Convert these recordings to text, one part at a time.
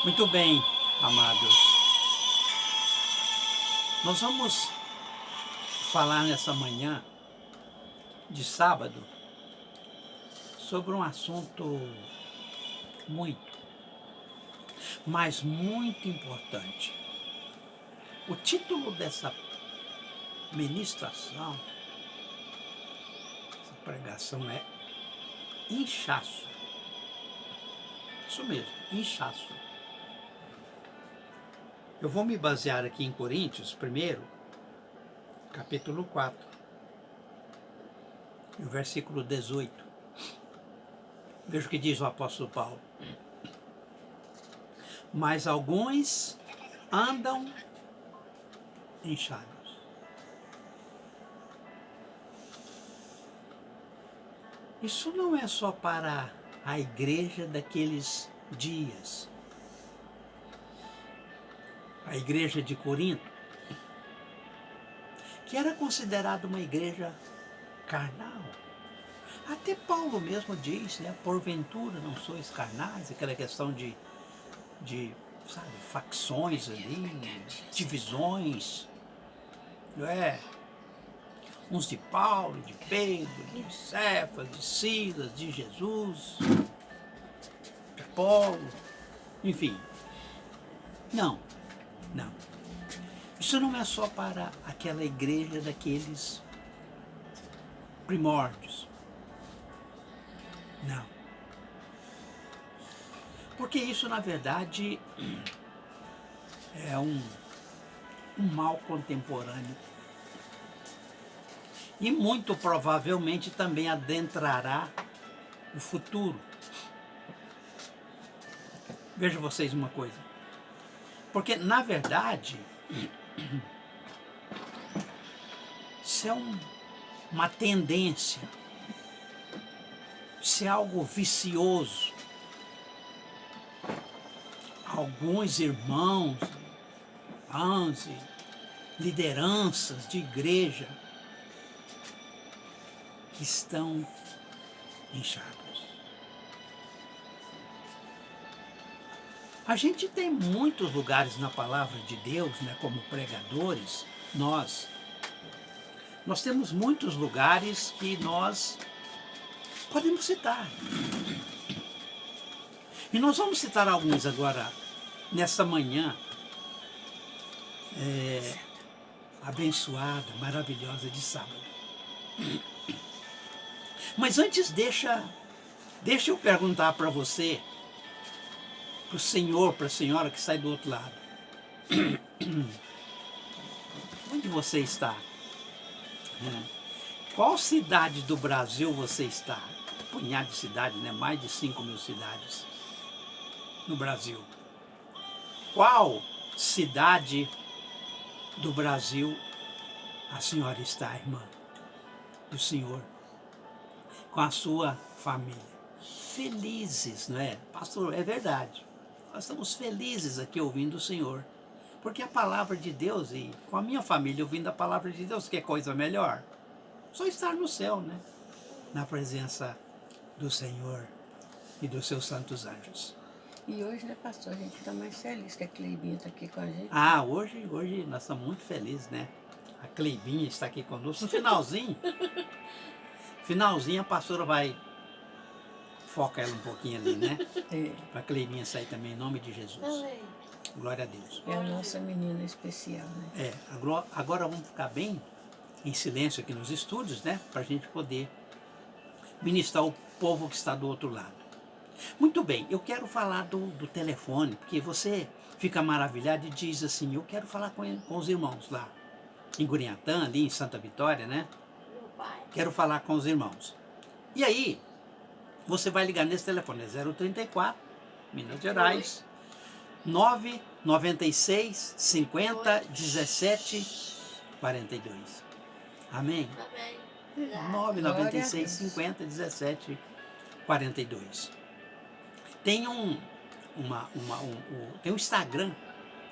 Muito bem, amados. Nós vamos falar nessa manhã de sábado sobre um assunto muito, mas muito importante. O título dessa ministração, essa pregação é Inchaço. Isso mesmo, inchaço. Eu vou me basear aqui em Coríntios, primeiro, capítulo 4, e o versículo 18. Veja o que diz o apóstolo Paulo. Mas alguns andam inchados. Isso não é só para a igreja daqueles dias. A igreja de Corinto, que era considerada uma igreja carnal. Até Paulo mesmo diz, né? Porventura não sois carnais, aquela questão de sabe, facções ali, divisões, não é? Uns de Paulo, de Pedro, de Cefas, de Silas, de Jesus, de Apolo, enfim. Não. Isso não é só para aquela igreja daqueles primórdios. Não. Porque isso, na verdade, é um mal contemporâneo. E muito provavelmente também adentrará o futuro. Vejam vocês uma coisa. Porque, na verdade, isso é uma tendência, isso é algo vicioso. Alguns irmãos, lideranças de igreja que estão inchados. A gente tem muitos lugares na palavra de Deus, né, como pregadores, nós temos muitos lugares que nós podemos citar. E nós vamos citar alguns agora, nessa manhã abençoada, maravilhosa de sábado. Mas antes deixa eu perguntar para você, para o senhor, para a senhora que sai do outro lado. Onde você está? Qual cidade do Brasil você está? Um punhado de cidades, né? Mais de 5.000 cidades no Brasil. Qual cidade do Brasil a senhora está, irmã? E o senhor? Com a sua família. Felizes, não é? Pastor, é verdade. Nós estamos felizes aqui ouvindo o Senhor. Porque a palavra de Deus, e com a minha família ouvindo a palavra de Deus, que é coisa melhor? Só estar no céu, né? Na presença do Senhor e dos seus santos anjos. E hoje, né, pastor, a gente está mais feliz que a Cleibinha está aqui com a gente. Ah, hoje nós estamos muito felizes, né? A Cleibinha está aqui conosco. No finalzinho, a pastora vai focar ela um pouquinho ali, né? Para a Cleibinha sair também, em nome de Jesus. Glória a Deus. É a nossa menina especial, né? Agora vamos ficar bem em silêncio aqui nos estúdios, né? Para a gente poder ministrar o povo que está do outro lado. Muito bem, eu quero falar do telefone, porque você fica maravilhado e diz assim, eu quero falar com os irmãos lá, em Gurinhatã, ali em Santa Vitória, né? Quero falar com os irmãos. E aí, você vai ligar nesse telefone, é 034, Minas Gerais, 996 50 17 42. Amém? 996 50 17 42. Tem tem um Instagram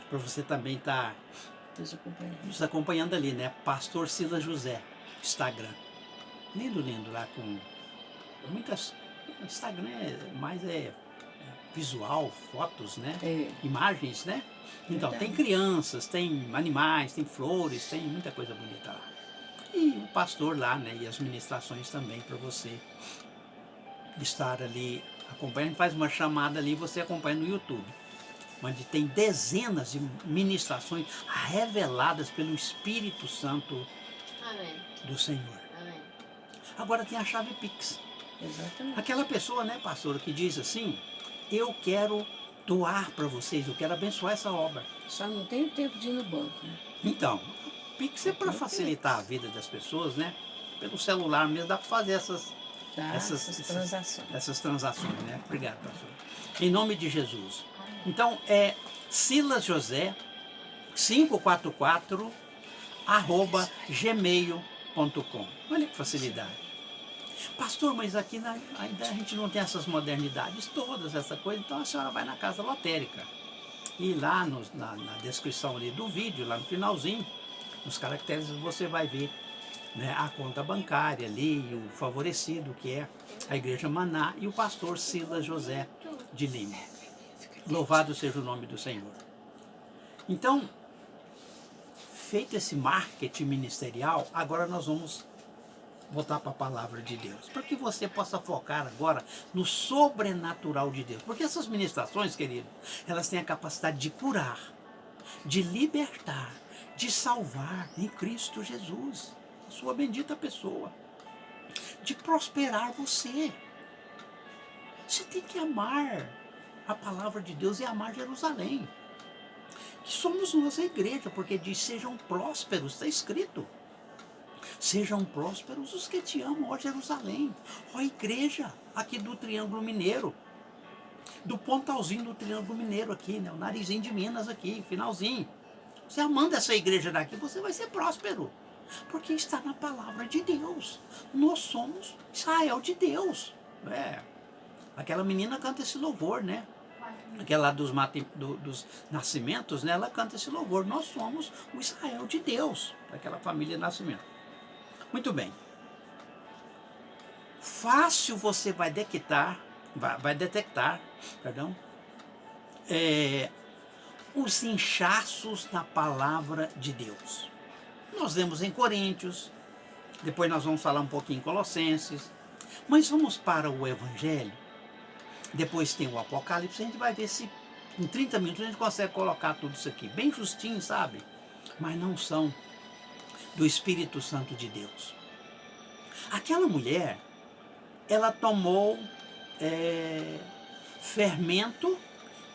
para você também estar nos acompanhando ali, né? Pastor Silas José, Instagram. Lindo lá com muitas. Instagram visual, fotos, né? É. Imagens, né? Então, Verdade. tem crianças, tem animais, tem flores, tem muita coisa bonita lá. E o pastor lá, né? E as ministrações também para você estar ali acompanhando. Faz uma chamada ali e você acompanha no YouTube, onde tem dezenas de ministrações reveladas pelo Espírito Santo Amém. do Senhor. Amém. Agora tem a chave Pix. Exatamente. Aquela pessoa, né, pastora, que diz assim, eu quero doar para vocês, eu quero abençoar essa obra. Só não tenho tempo de ir no banco, né? Então, Pix é para Tem facilitar a vida das pessoas, né? Pelo celular mesmo dá para fazer essas Essas transações. transações, né? Obrigado, pastor. Em nome de Jesus. Então, é Silas José 544 @gmail.com. Olha que facilidade. Pastor, mas aqui ainda a gente não tem essas modernidades todas, essa coisa, então a senhora vai na casa lotérica. E lá na descrição ali do vídeo, lá no finalzinho, nos caracteres, você vai ver, né, a conta bancária ali, o favorecido, que é a Igreja Maná, e o pastor Silas José de Lima. Louvado seja o nome do Senhor. Então, feito esse marketing ministerial, agora nós vamos voltar para a palavra de Deus, para que você possa focar agora no sobrenatural de Deus. Porque essas ministrações, querido, elas têm a capacidade de curar, de libertar, de salvar em Cristo Jesus, a sua bendita pessoa, de prosperar você. Você tem que amar a palavra de Deus e amar Jerusalém. Que somos nós a igreja, porque diz, sejam prósperos, está escrito. Sejam prósperos os que te amam, ó Jerusalém, ó igreja aqui do Triângulo Mineiro, do pontalzinho do Triângulo Mineiro aqui, né? O narizinho de Minas aqui, finalzinho. Você amando essa igreja daqui, você vai ser próspero, porque está na palavra de Deus. Nós somos Israel de Deus. Aquela menina canta esse louvor, né? Aquela lá dos nascimentos, né? Ela canta esse louvor. Nós somos o Israel de Deus, daquela família de nascimento. Muito bem. Fácil você vai detectar, os inchaços na palavra de Deus. Nós lemos em Coríntios, depois nós vamos falar um pouquinho em Colossenses, mas vamos para o Evangelho, depois tem o Apocalipse, a gente vai ver se em 30 minutos a gente consegue colocar tudo isso aqui, bem justinho, sabe? Mas não são do Espírito Santo de Deus. Aquela mulher, ela tomou fermento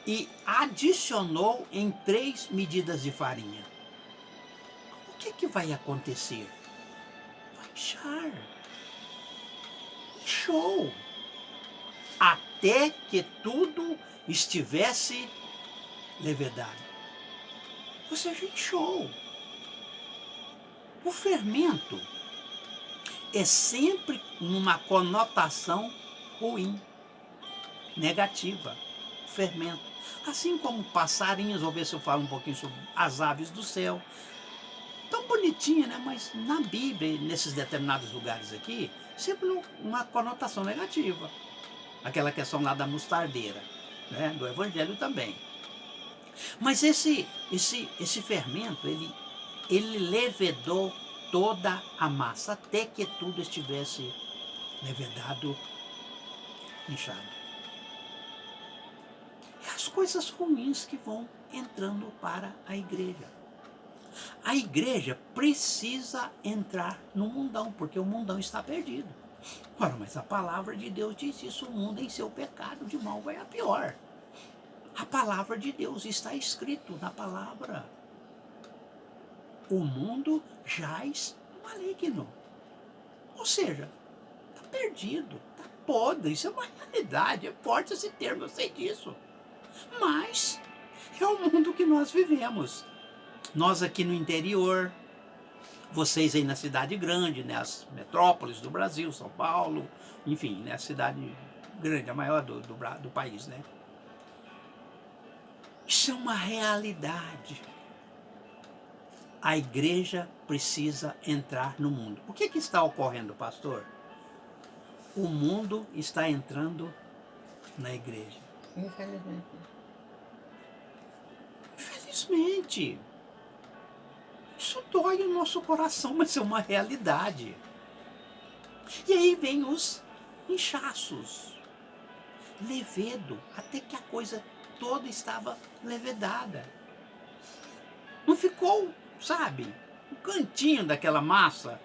e adicionou em 3 medidas de farinha. O que vai acontecer? Vai inchar. Inchou. Até que tudo estivesse levedado. Ou seja, inchou. O fermento é sempre numa conotação ruim, negativa, fermento. Assim como passarinhos, vou ver se eu falo um pouquinho sobre as aves do céu. Tão bonitinha, né? Mas na Bíblia, nesses determinados lugares aqui, sempre uma conotação negativa. Aquela questão lá da mostardeira, né? Do Evangelho também. Mas esse fermento, ele levedou toda a massa, até que tudo estivesse levedado, inchado. É as coisas ruins que vão entrando para a igreja. A igreja precisa entrar no mundão, porque o mundão está perdido. Ora, mas a palavra de Deus diz isso, o mundo em seu pecado de mal vai a pior. A palavra de Deus está escrito na palavra. O mundo jaz no maligno. Ou seja, está perdido, está podre, isso é uma realidade, é forte esse termo, eu sei disso. Mas é o mundo que nós vivemos. Nós aqui no interior, vocês aí na cidade grande, né, as metrópoles do Brasil, São Paulo, enfim, né, a cidade grande, a maior do país, né? Isso é uma realidade. A igreja precisa entrar no mundo. O que está ocorrendo, pastor? O mundo está entrando na igreja. Infelizmente. Infelizmente. Isso dói o nosso coração, mas é uma realidade. E aí vem os inchaços. Levedo, até que a coisa toda estava levedada. Não ficou, sabe, um cantinho daquela massa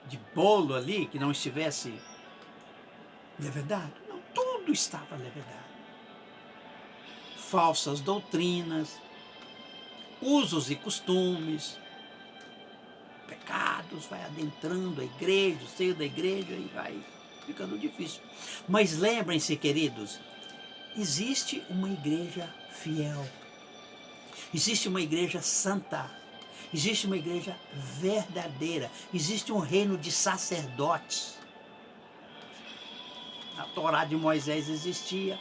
de bolo ali que não estivesse levedado. Não, tudo estava levedado. Falsas doutrinas, usos e costumes, pecados, vai adentrando a igreja, o seio da igreja e vai ficando difícil. Mas lembrem-se, queridos, existe uma igreja fiel, existe uma igreja santa, existe uma igreja verdadeira, existe um reino de sacerdotes. Na Torá de Moisés existia.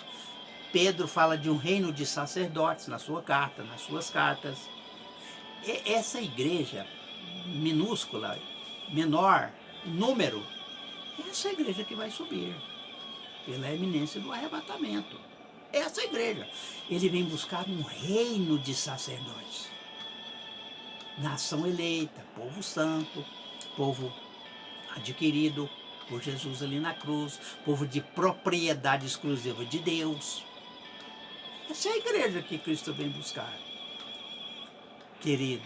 Pedro fala de um reino de sacerdotes na sua carta, nas suas cartas. E essa igreja minúscula, menor, número, essa é a igreja que vai subir pela eminência do arrebatamento. Essa igreja. Ele vem buscar um reino de sacerdotes. Nação eleita, povo santo, povo adquirido por Jesus ali na cruz, povo de propriedade exclusiva de Deus. Essa é a igreja que Cristo vem buscar. Querido,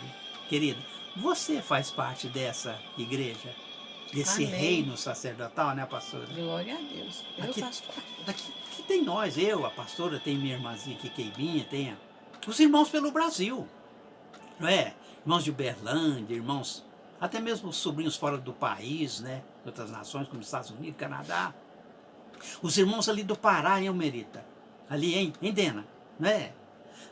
querida, você faz parte dessa igreja, desse Amém. reino sacerdotal, né, pastora? Glória a Deus. Eu Aqui- faço parte. Aqui tem nós, eu, a pastora, tem minha irmãzinha aqui, Queiminha, tem os irmãos pelo Brasil, não é? Irmãos de Uberlândia, irmãos, até mesmo sobrinhos fora do país, né? De outras nações, como Estados Unidos, Canadá. Os irmãos ali do Pará, em Almerita, ali em Dena, não é?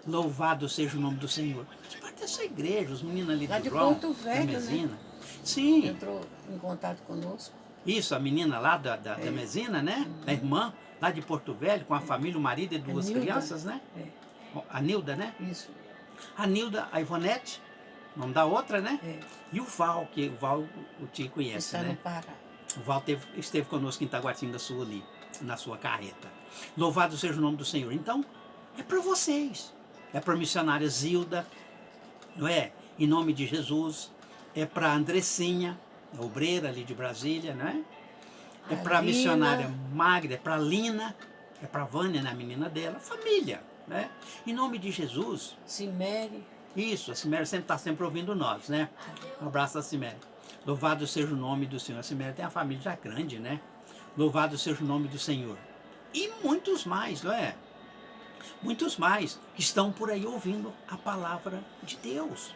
Louvado seja o nome do Senhor. Faz parte dessa igreja, os meninos ali Lá do de João, Porto da Velho, né? Mesina. Sim, Entrou em contato conosco. isso, a menina lá da Mesina, né? A irmã lá de Porto Velho, com a família, o marido e duas Nilda. crianças, né? É, A Nilda, né? isso. A Nilda, a Ivonete, nome da outra, né? É. E o Val, que o Val o Tio conhece, Está no né? Pará. O Val esteve conosco em Taguatinga Sul ali, na sua carreta. Louvado seja o nome do Senhor. Então, é para vocês. É para a missionária Zilda, não é? Em nome de Jesus. É para a Andressinha, a obreira ali de Brasília, não é? É para a Lina. missionária Magda, é para a Lina, é para a Vânia, né, a menina dela. Família, né? Em nome de Jesus. Cimere. Isso, a Ciméria sempre está sempre ouvindo nós, né? Um abraço da Ciméria. Louvado seja o nome do Senhor. A Ciméria tem uma família já grande, né? Louvado seja o nome do Senhor. E muitos mais, não é? Muitos mais que estão por aí ouvindo a palavra de Deus.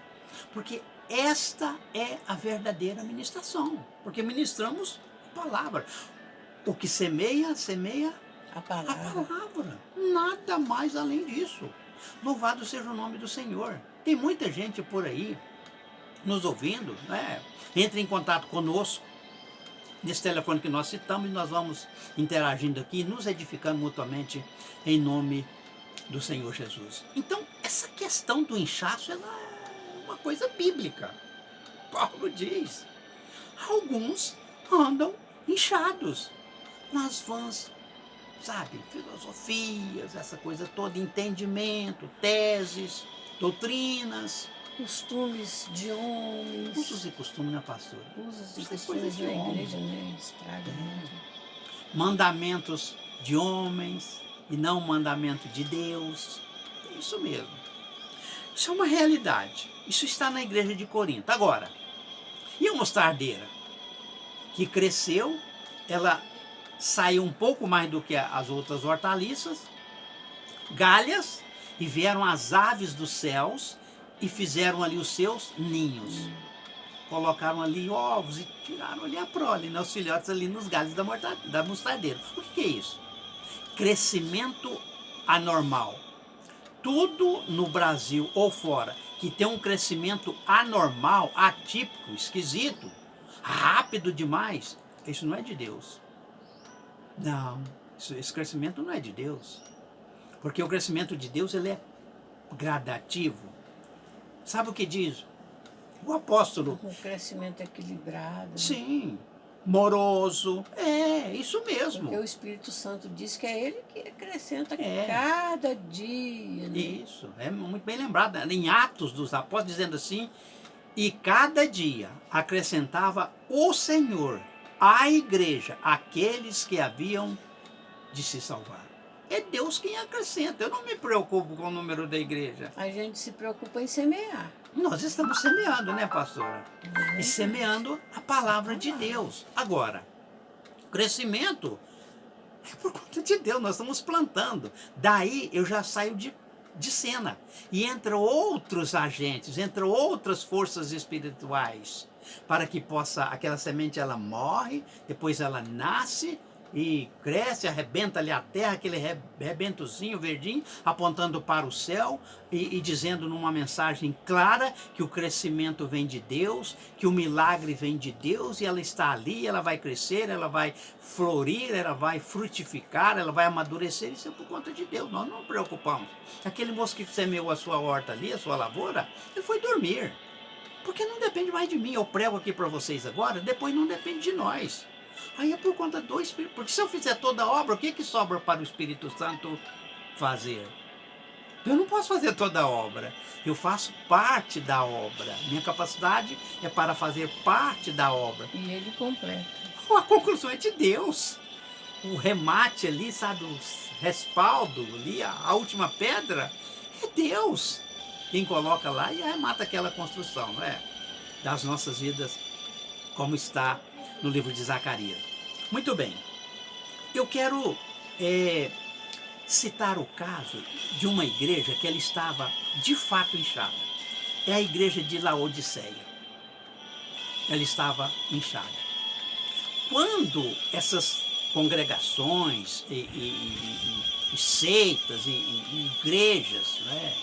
Porque esta é a verdadeira ministração. Porque ministramos a palavra. O que semeia, semeia A a palavra. palavra. Nada mais além disso. Louvado seja o nome do Senhor. Tem muita gente por aí nos ouvindo, né? Entre em contato conosco nesse telefone que nós citamos e nós vamos interagindo aqui, nos edificando mutuamente em nome do Senhor Jesus. Então, essa questão do inchaço, ela é uma coisa bíblica. Paulo diz, alguns andam inchados nas vãs, sabe, filosofias, essa coisa toda, entendimento, teses, doutrinas, Costumes de homens. usos e costumes, né, pastor? Usos e Isso é coisa costumes de da homem. igreja, né? Estraga muito. Mandamentos de homens e não mandamento de Deus. É isso mesmo. Isso é uma realidade. Isso está na igreja de Corinto. Agora, e a mostardeira? Que cresceu, ela saiu um pouco mais do que as outras hortaliças, galhas, e vieram as aves dos céus e fizeram ali os seus ninhos. Colocaram ali ovos e tiraram ali a prole, né, os filhotes ali nos galhos da mostardeira. O que é isso? Crescimento anormal. Tudo no Brasil ou fora que tem um crescimento anormal, atípico, esquisito, rápido demais, isso não é de Deus. Não, esse crescimento não é de Deus. Porque o crescimento de Deus, ele é gradativo. Sabe o que diz o apóstolo? Um crescimento equilibrado. Sim, moroso. É, isso mesmo. Porque o Espírito Santo diz que é ele que acrescenta É. cada dia. Né? Isso, é muito bem lembrado. Em Atos dos Apóstolos, dizendo assim, e cada dia acrescentava o Senhor à igreja aqueles que haviam de se salvar. É Deus quem acrescenta. Eu não me preocupo com o número da igreja. A gente se preocupa em semear. Nós estamos semeando, né, pastora? E semeando a palavra de Deus. Agora, crescimento é por conta de Deus, nós estamos plantando. Daí eu já saio de cena. E entram outros agentes, entram outras forças espirituais. Para que possa, aquela semente ela morre, depois ela nasce e cresce, arrebenta ali a terra, aquele rebentozinho verdinho, apontando para o céu e dizendo numa mensagem clara que o crescimento vem de Deus, que o milagre vem de Deus e ela está ali, ela vai crescer, ela vai florir, ela vai frutificar, ela vai amadurecer, isso é por conta de Deus, nós não nos preocupamos. Aquele moço que semeou a sua horta ali, a sua lavoura, ele foi dormir, porque não depende mais de mim, eu prego aqui para vocês agora, depois não depende de nós. Aí é por conta do Espírito. Porque se eu fizer toda a obra, o que sobra para o Espírito Santo fazer? Eu não posso fazer toda a obra. Eu faço parte da obra. Minha capacidade é para fazer parte da obra. E ele completa. A conclusão é de Deus. O remate ali, sabe, o respaldo ali, a última pedra, é Deus. Quem coloca lá e arremata aquela construção, não é? Das nossas vidas, como está no livro de Zacarias. Muito bem, eu quero citar o caso de uma igreja que ela estava de fato inchada. É a igreja de Laodiceia. Ela estava inchada. Quando essas congregações e seitas e igrejas, né,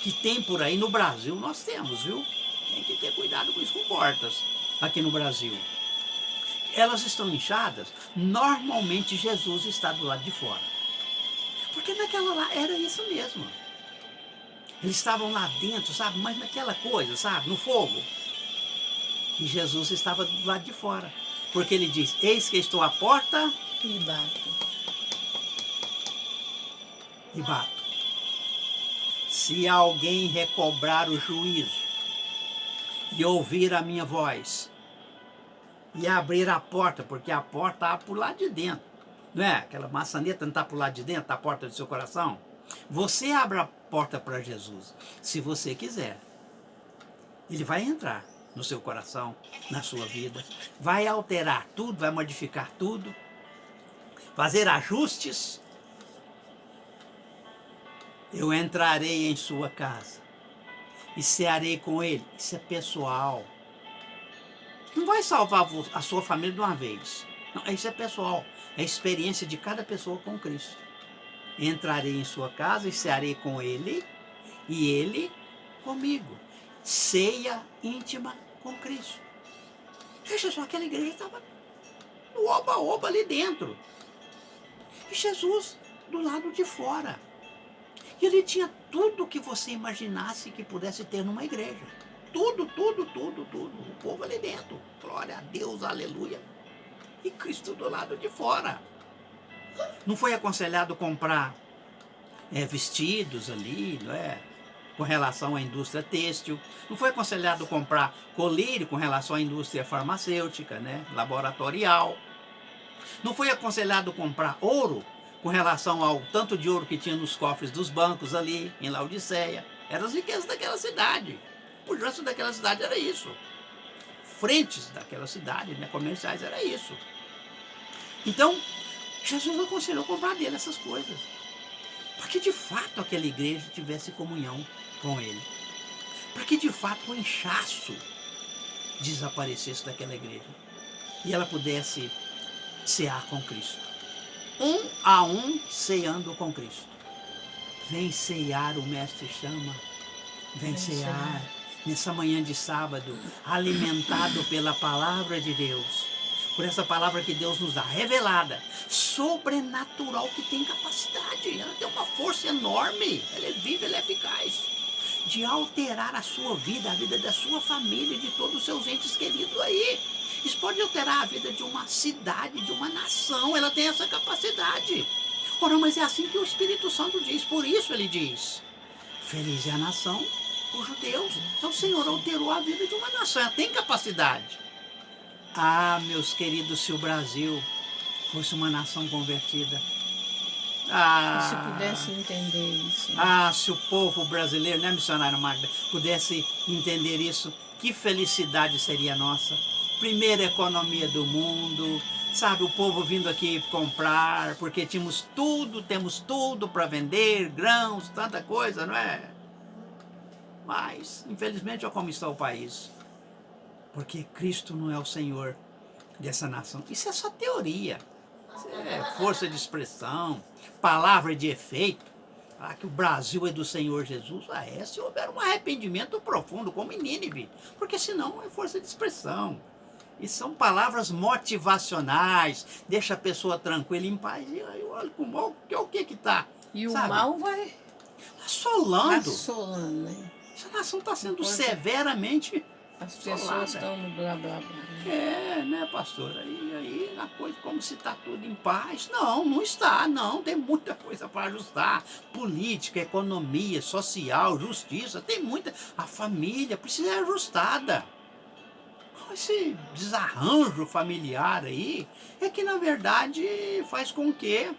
que tem por aí no Brasil, nós temos, viu? Tem que ter cuidado com isso, com portas aqui no Brasil. Elas estão inchadas, normalmente Jesus está do lado de fora. Porque naquela lá era isso mesmo. Eles estavam lá dentro, sabe, mas naquela coisa, sabe, no fogo. E Jesus estava do lado de fora. Porque ele diz, eis que estou à porta E bato. E bato. Se alguém recobrar o juízo e ouvir a minha voz e abrir a porta, porque a porta está por lá de dentro, não é? Aquela maçaneta não está por lá de dentro, está a porta do seu coração. Você abre a porta para Jesus, se você quiser. Ele vai entrar no seu coração, na sua vida, vai alterar tudo, vai modificar tudo, fazer ajustes. Eu entrarei em sua casa e cearei com ele. Isso é pessoal. Não vai salvar a sua família de uma vez. Não, isso é pessoal. É a experiência de cada pessoa com Cristo. Entrarei em sua casa e cearei com ele e ele comigo. Ceia íntima com Cristo. Veja só, aquela igreja estava no oba-oba ali dentro. E Jesus do lado de fora. E ele tinha tudo que você imaginasse que pudesse ter numa igreja. Tudo, tudo, tudo, tudo. O povo ali dentro. Glória a Deus, aleluia. E Cristo do lado de fora. Não foi aconselhado comprar vestidos ali, não é? Com relação à indústria têxtil. Não foi aconselhado comprar colírio com relação à indústria farmacêutica, né? Laboratorial. Não foi aconselhado comprar ouro com relação ao tanto de ouro que tinha nos cofres dos bancos ali em Laodiceia. Eram as riquezas daquela cidade. O resto daquela cidade era isso. Frentes daquela cidade, né, comerciais, era isso. Então, Jesus aconselhou comprar dele essas coisas. Para que de fato aquela igreja tivesse comunhão com ele. Para que de fato o inchaço desaparecesse daquela igreja. E ela pudesse cear com Cristo. Um a um ceando com Cristo. Vem cear, o mestre chama. Vem cear. Nessa manhã de sábado, alimentado pela palavra de Deus, por essa palavra que Deus nos dá, revelada, sobrenatural, que tem capacidade, ela tem uma força enorme, ela é viva, ela é eficaz, de alterar a sua vida, a vida da sua família, de todos os seus entes queridos aí. Isso pode alterar a vida de uma cidade, de uma nação. Ela tem essa capacidade. Ora, mas é assim que o Espírito Santo diz. Por isso ele diz: feliz é a nação cujo Deus é o Senhor, alterou a vida de uma nação. Ela tem capacidade. Ah, meus queridos, se o Brasil fosse uma nação convertida. E se pudesse entender isso? Se o povo brasileiro, né, missionário Magda, pudesse entender isso, que felicidade seria nossa. Primeira economia do mundo, sabe, o povo vindo aqui comprar, porque temos tudo para vender, grãos, tanta coisa, não é? Mas, infelizmente, olha como está o país. Porque Cristo não é o Senhor dessa nação. Isso é só teoria. Isso é força de expressão, palavra de efeito. Falar que o Brasil é do Senhor Jesus. Se houver um arrependimento profundo, como em Nínive. Porque senão é força de expressão. E são palavras motivacionais. Deixa a pessoa tranquila, em paz. E aí, olha o que está. E o mal vai assolando. Né? Essa nação está sendo severamente as pessoas estão no blá blá blá. Né, pastor? Aí na coisa como se está tudo em paz. Não está, não. Tem muita coisa para ajustar. Política, economia, social, justiça, tem muita. A família precisa ser ajustada. Esse desarranjo familiar aí é que, na verdade, faz com que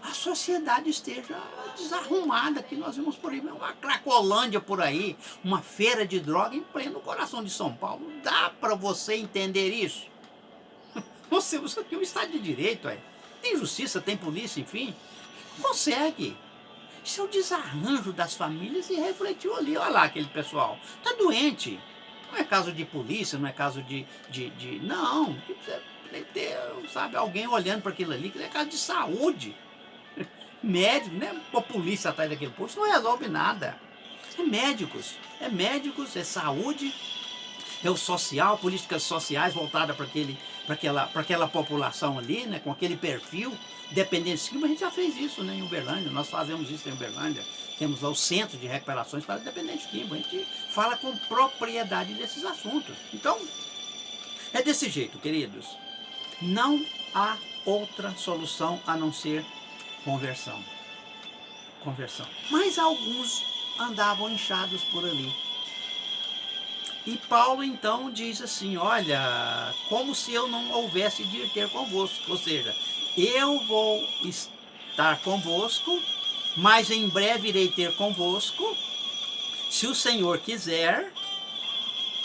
a sociedade esteja desarrumada, que nós vimos por aí, uma Cracolândia por aí, uma feira de droga em pleno coração de São Paulo. Dá para você entender isso? Nós temos aqui um Estado de Direito, aí. Tem justiça, tem polícia, enfim. Consegue. Isso é o desarranjo das famílias e refletiu ali. Olha lá aquele pessoal. Está doente. Não é caso de polícia, não é caso de não, tem que ter, sabe, alguém olhando para aquilo ali, que é caso de saúde. Médico, né? A polícia atrás daquele posto não resolve nada. É médicos, é saúde, é o social, políticas sociais voltadas para aquela população ali, né? Com aquele perfil, dependente. Mas a gente já fez isso, né, em Uberlândia, nós fazemos isso em Uberlândia. Temos lá o Centro de Recuperações para Dependentes Químicos. A gente fala com propriedade desses assuntos. Então, é desse jeito, queridos. Não há outra solução a não ser conversão. Conversão. Mas alguns andavam inchados por ali. E Paulo então diz assim: olha, como se eu não houvesse de ir ter convosco. Ou seja, eu vou estar convosco, mas em breve irei ter convosco, se o Senhor quiser.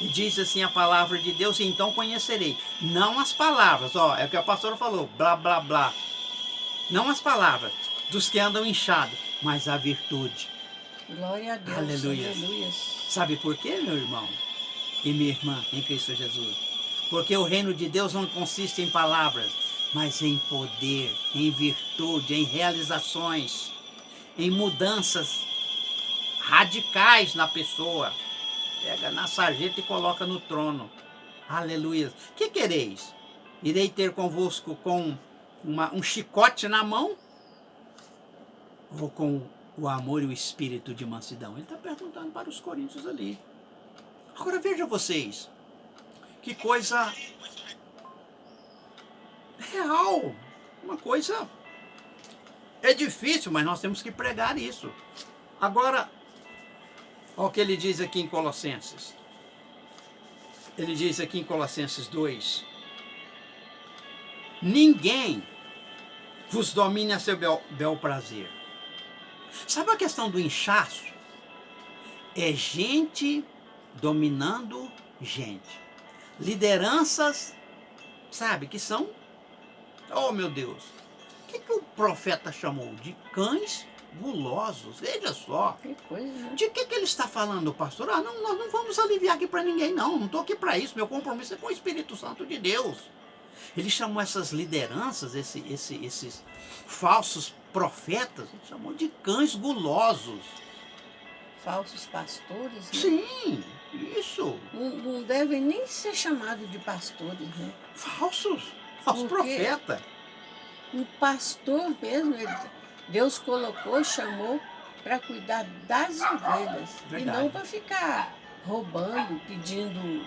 E diz assim a palavra de Deus: e então conhecerei. Não as palavras, é o que a pastora falou, blá blá blá. Não as palavras dos que andam inchados, mas a virtude. Glória a Deus. Aleluia. Sabe por quê, meu irmão e minha irmã em Cristo Jesus? Porque o reino de Deus não consiste em palavras, mas em poder, em virtude, em realizações, em mudanças radicais na pessoa. Pega na sarjeta e coloca no trono. Aleluia. Que quereis? Irei ter convosco com um chicote na mão? Ou com o amor e o espírito de mansidão? Ele está perguntando para os coríntios ali. Agora veja vocês. Que coisa real. Uma coisa... É difícil, mas nós temos que pregar isso. Agora... olha o que ele diz aqui em Colossenses. Ele diz aqui em Colossenses 2. Ninguém vos domine a seu bel prazer. Sabe a questão do inchaço? É gente dominando gente. Lideranças, sabe, que são... oh, meu Deus. O que o profeta chamou? De cães gulosos. Veja só. Que coisa, né? De que ele está falando, pastor? Não, nós não vamos aliviar aqui para ninguém, não. Não estou aqui para isso. Meu compromisso é com o Espírito Santo de Deus. Ele chamou essas lideranças, esses falsos profetas, ele chamou de cães gulosos. Falsos pastores, né? Sim, isso. Não devem nem ser chamados de pastores, né? Falsos Porque profetas. Um pastor mesmo, Deus colocou, chamou para cuidar das ovelhas. Verdade. E não para ficar roubando, pedindo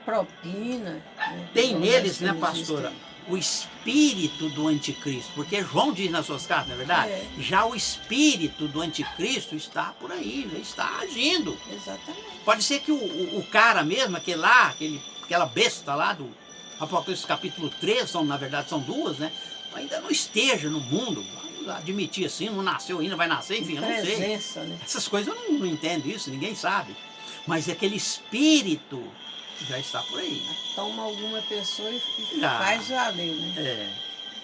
propina. Né? Tem neles, né, Existem. pastora, o espírito do anticristo, porque João diz nas suas cartas, não é verdade? Já o espírito do anticristo está por aí, já está agindo. Exatamente. Pode ser que o cara mesmo, aquele lá, aquela besta lá do Apocalipse capítulo 3, na verdade são duas, né? Ainda não esteja no mundo, vamos admitir assim, não nasceu ainda, vai nascer, enfim, eu não sei. Presença, né? Essas coisas eu não entendo isso, ninguém sabe. Mas aquele espírito já está por aí. Toma alguma pessoa e Já. faz valer, né? É.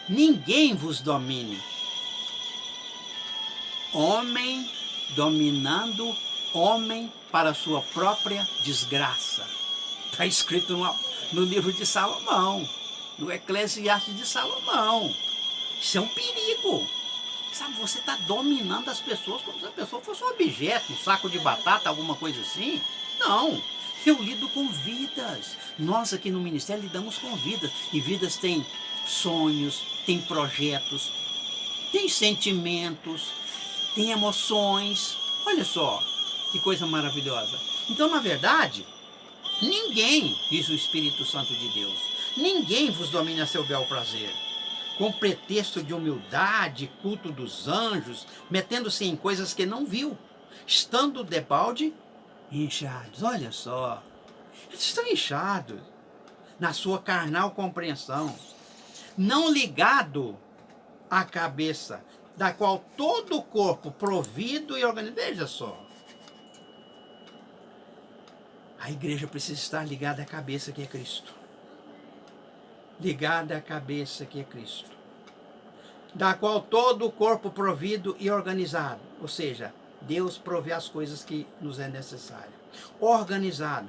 Ninguém vos domine. Homem dominando homem para a sua própria desgraça. Está escrito no livro de Salomão, no Eclesiastes de Salomão. Isso é um perigo. Sabe, você está dominando as pessoas como se a pessoa fosse um objeto, um saco de batata, alguma coisa assim. Não, eu lido com vidas. Nós aqui no Ministério lidamos com vidas. E vidas têm sonhos, têm projetos, têm sentimentos, têm emoções. Olha só, que coisa maravilhosa. Então, na verdade, ninguém, diz o Espírito Santo de Deus, ninguém vos domina a seu bel prazer, com pretexto de humildade, culto dos anjos, metendo-se em coisas que não viu, estando debalde inchados. Olha só, eles estão inchados na sua carnal compreensão, não ligado à cabeça, da qual todo o corpo provido e organizado. Veja só, a igreja precisa estar ligada à cabeça que é Cristo. Ligada à cabeça que é Cristo. Da qual todo o corpo provido e organizado. Ou seja, Deus provê as coisas que nos é necessário. Organizado,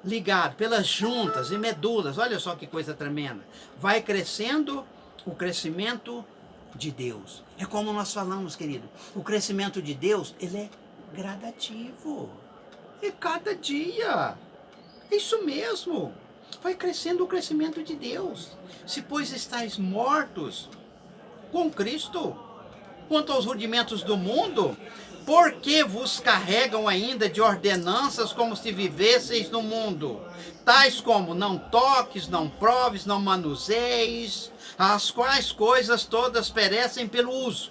ligado pelas juntas e medulas. Olha só que coisa tremenda. Vai crescendo o crescimento de Deus. É como nós falamos, querido. O crescimento de Deus, ele é gradativo. É cada dia. É isso mesmo. Vai crescendo o crescimento de Deus. Se, pois, estáis mortos com Cristo, quanto aos rudimentos do mundo, por que vos carregam ainda de ordenanças como se vivesseis no mundo? Tais como não toques, não proves, não manuseis, as quais coisas todas perecem pelo uso,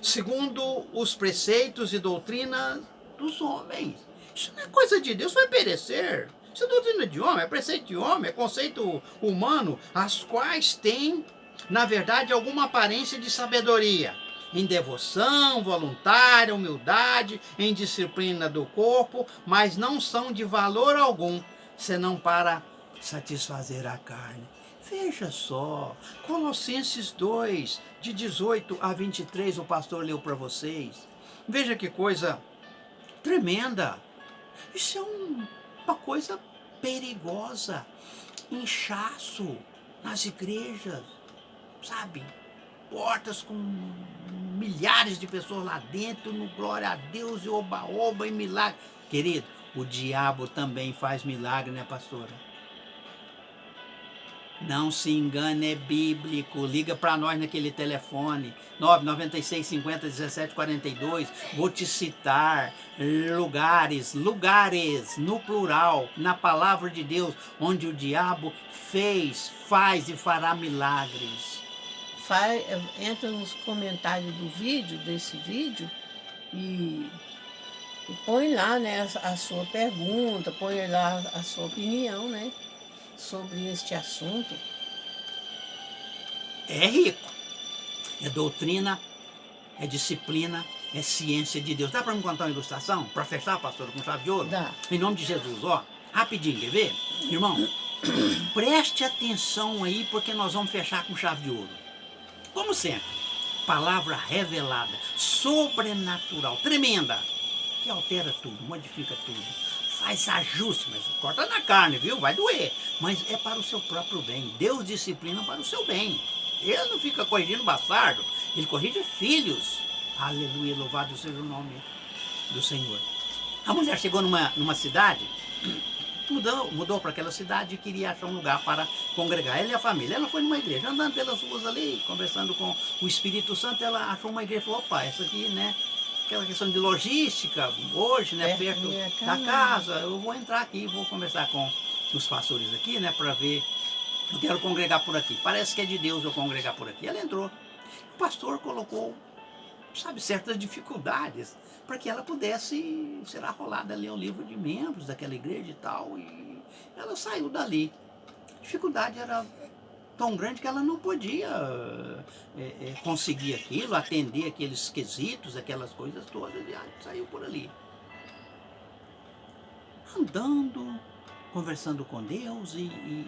segundo os preceitos e doutrina dos homens. Isso não é coisa de Deus, vai perecer. Isso é doutrina de homem, é preceito de homem, é conceito humano, as quais têm, na verdade, alguma aparência de sabedoria, em devoção voluntária, humildade, em disciplina do corpo, mas não são de valor algum, senão para satisfazer a carne. Veja só, Colossenses 2, de 18 a 23, o pastor leu para vocês. Veja que coisa tremenda. Isso é uma coisa perigosa, inchaço nas igrejas, sabe? Portas com milhares de pessoas lá dentro, no glória a Deus e oba-oba e milagre. Querido, o diabo também faz milagre, né, pastora? Não se engane, é bíblico. Liga para nós naquele telefone 996 50 17 42. Vou te citar lugares no plural, na palavra de Deus, onde o diabo fez, faz e fará milagres. Entra nos comentários desse vídeo e põe lá, né, a sua pergunta, põe lá a sua opinião, né, sobre este assunto. É rico, é doutrina, é disciplina, é ciência de Deus. Dá para me contar uma ilustração? Para fechar, pastor, com chave de ouro? Dá. Em nome de Jesus, ó, rapidinho, quer ver? Irmão, preste atenção aí, porque nós vamos fechar com chave de ouro. Como sempre, palavra revelada, sobrenatural, tremenda, que altera tudo, modifica tudo, faz ajuste, mas corta na carne, viu? Vai doer, mas é para o seu próprio bem. Deus disciplina para o seu bem. Ele não fica corrigindo bastardo, ele corrige filhos. Aleluia, louvado seja o nome do Senhor. A mulher chegou numa cidade, mudou para aquela cidade e queria achar um lugar para congregar. Ela e a família. Ela foi numa igreja, andando pelas ruas ali, conversando com o Espírito Santo, ela achou uma igreja e falou, opa, essa aqui, né, aquela questão de logística, hoje, né, perto da casa, eu vou entrar aqui, vou conversar com dos pastores aqui, né, para ver, eu quero congregar por aqui. Parece que é de Deus eu congregar por aqui. Ela entrou. O pastor colocou, sabe, certas dificuldades para que ela pudesse ser arrolada ali ao livro de membros daquela igreja e tal. E ela saiu dali. A dificuldade era tão grande que ela não podia conseguir aquilo, atender aqueles quesitos, aquelas coisas todas, e saiu por ali. Andando, conversando com Deus, e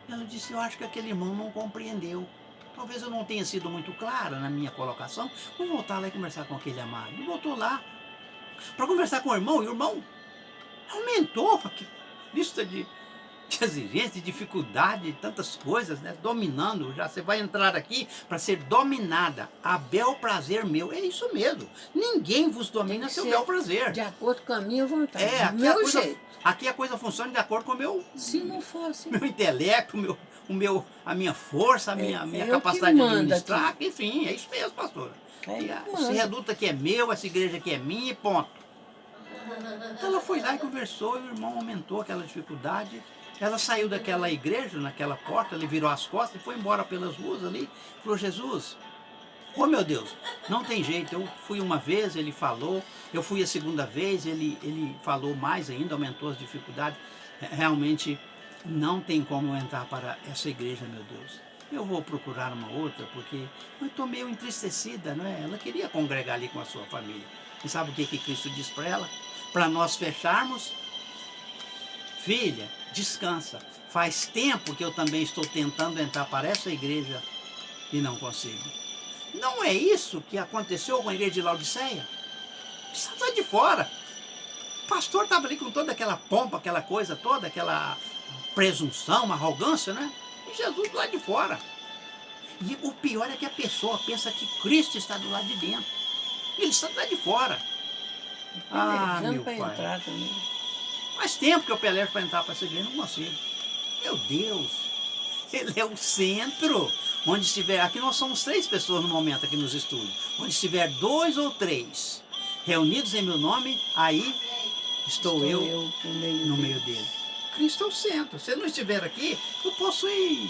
ela disse, eu acho que aquele irmão não compreendeu. Talvez eu não tenha sido muito clara na minha colocação, vou voltar lá e conversar com aquele amado. E voltou lá para conversar com o irmão, e o irmão aumentou a lista de exigência, de dificuldade, tantas coisas, né? Dominando, já você vai entrar aqui para ser dominada. A bel prazer meu, é isso mesmo. Ninguém vos domina seu bel prazer. De acordo com a minha vontade, aqui do meu jeito. Aqui a coisa funciona de acordo com o meu... Se não fosse... Meu intelecto, a minha força, a minha capacidade de administrar. Aqui. Enfim, é isso mesmo, pastora. Esse reduto aqui é meu, essa igreja aqui é minha e ponto. Ela foi lá e conversou, e o irmão aumentou aquela dificuldade. Ela saiu daquela igreja, naquela porta, ele virou as costas e foi embora pelas ruas ali. Falou, Jesus, oh meu Deus, não tem jeito, eu fui uma vez, ele falou, eu fui a segunda vez, ele falou mais ainda, aumentou as dificuldades. Realmente não tem como eu entrar para essa igreja, meu Deus. Eu vou procurar uma outra, porque eu estou meio entristecida, não é? Ela queria congregar ali com a sua família. E sabe o que Cristo diz para ela? Para nós fecharmos, filha, descansa. Faz tempo que eu também estou tentando entrar para essa igreja e não consigo. Não é isso que aconteceu com a igreja de Laodiceia? Está lá de fora. O pastor estava ali com toda aquela pompa, aquela coisa toda, aquela presunção, uma arrogância, né? E Jesus do lado de fora. E o pior é que a pessoa pensa que Cristo está do lado de dentro. Ele está do lado de fora. Ah, meu pai. Entrar também. Faz tempo que eu pelejo para entrar para essa igreja, não consigo. Meu Deus, ele é o centro. Onde estiver, aqui nós somos 3 pessoas no momento aqui nos estúdios. Onde estiver 2 ou 3 reunidos em meu nome, aí estou eu no meio dele. Cristo é o centro. Se eu não estiver aqui, eu posso ir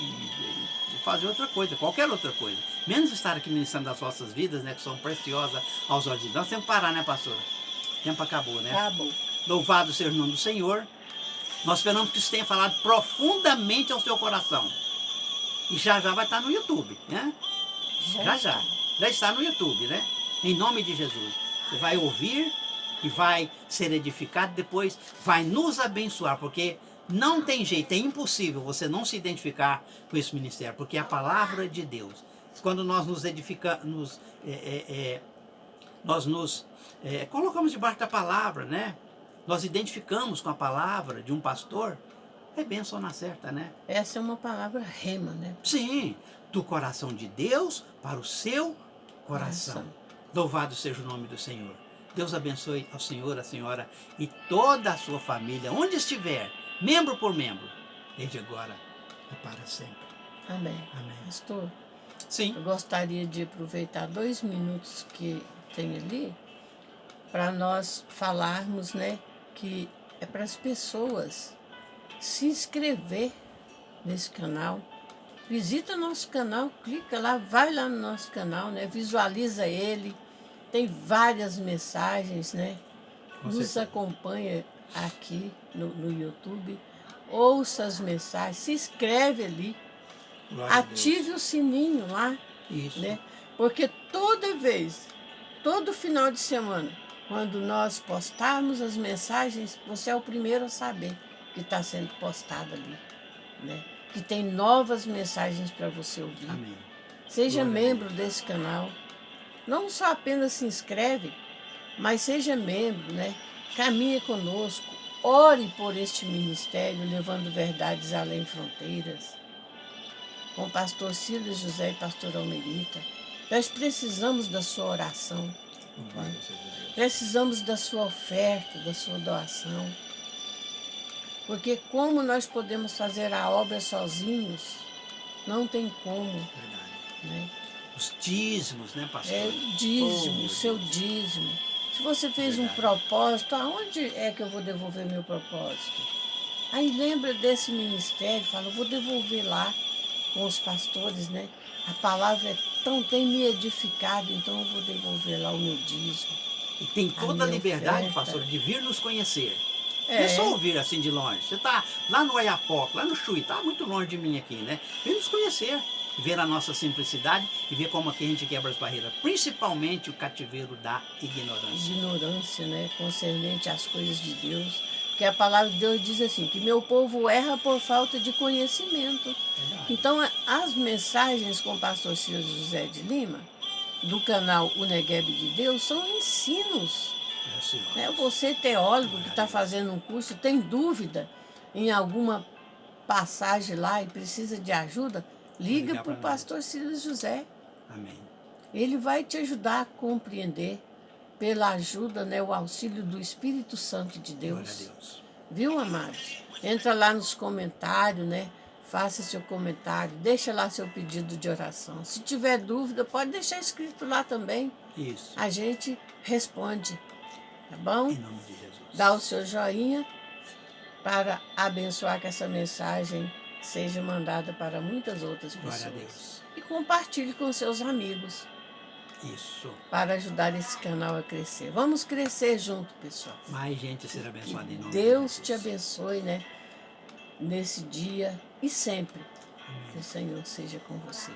fazer outra coisa, qualquer outra coisa. Menos estar aqui ministrando as vossas vidas, né, que são preciosas aos olhos de Deus. Nós temos que parar, né, pastora? O tempo acabou, né? Acabou. Louvado seja o nome do Senhor. Nós esperamos que isso tenha falado profundamente ao seu coração. E já vai estar no YouTube, né? Já está no YouTube, né? Em nome de Jesus. Você vai ouvir e vai ser edificado, depois vai nos abençoar, porque não tem jeito, é impossível você não se identificar com esse ministério, porque é a palavra de Deus. Quando nós nos edificamos, nós nos colocamos debaixo da palavra, né? Nós identificamos com a palavra de um pastor, é bênção na certa, né? Essa é uma palavra rema, né? Sim, do coração de Deus para o seu coração. Louvado seja o nome do Senhor. Deus abençoe ao Senhor, a senhora e toda a sua família, onde estiver, membro por membro, desde agora e para sempre. Amém. Amém. Pastor, sim, eu gostaria de aproveitar 2 minutos que tem ali para nós falarmos, né, que é para as pessoas se inscrever nesse canal. Visita nosso canal, clica lá, vai lá no nosso canal, né, visualiza ele. Tem várias mensagens, né? Nos acompanha aqui no YouTube. Ouça as mensagens, se inscreve ali. Ative o sininho lá. Isso. Né? Porque toda vez, todo final de semana, quando nós postarmos as mensagens, você é o primeiro a saber que está sendo postado ali. Né? Que tem novas mensagens para você ouvir. Amém. Seja membro desse canal. Não só apenas se inscreve, mas seja membro, né? Caminhe conosco, ore por este ministério, levando verdades além fronteiras. Com o pastor Silas José e pastor Almerita, nós precisamos da sua oração. Né? Precisamos da sua oferta, da sua doação. Porque como nós podemos fazer a obra sozinhos, não tem como. Verdade. Né? Os dízimos, né, pastor? É o dízimo, o seu dízimo. Se você fez um propósito, aonde é que eu vou devolver meu propósito? Aí lembra desse ministério, fala, eu vou devolver lá com os pastores, né? A palavra tem me edificado, então eu vou devolver lá o meu dízimo, E tem a toda a minha liberdade, oferta. pastor, de vir nos conhecer. Não é É, só ouvir assim de longe. Você está lá no Oiapoque, lá no Chuí, está muito longe de mim aqui, né? Vem nos conhecer, ver a nossa simplicidade e ver como aqui a gente quebra as barreiras. Principalmente o cativeiro da ignorância. ignorância, né? Concernente às coisas de Deus. Porque a palavra de Deus diz assim, que meu povo erra por falta de conhecimento. Verdade. Então, as mensagens com o pastor Ciro José de Lima, do canal O Negueb de Deus, são ensinos. Né? Você, teólogo, que está fazendo um curso, tem dúvida em alguma passagem lá e precisa de ajuda, liga para o pastor Ciro José. Amém. Ele vai te ajudar a compreender pela ajuda, né, o auxílio do Espírito Santo de Deus. Glória a Deus. Viu, amados? Entra lá nos comentários, né? Faça seu comentário, deixa lá seu pedido de oração. Se tiver dúvida, pode deixar escrito lá também. Isso. A gente responde, tá bom? Em nome de Jesus. Dá o seu joinha para abençoar que essa mensagem seja mandada para muitas outras pessoas. Glória a Deus. E compartilhe com seus amigos. Isso. Para ajudar esse canal a crescer. Vamos crescer junto, pessoal. Mais gente ser abençoada em nome Deus de te Jesus. abençoe, né? Nesse dia e sempre. Amém. Que o Senhor seja com você.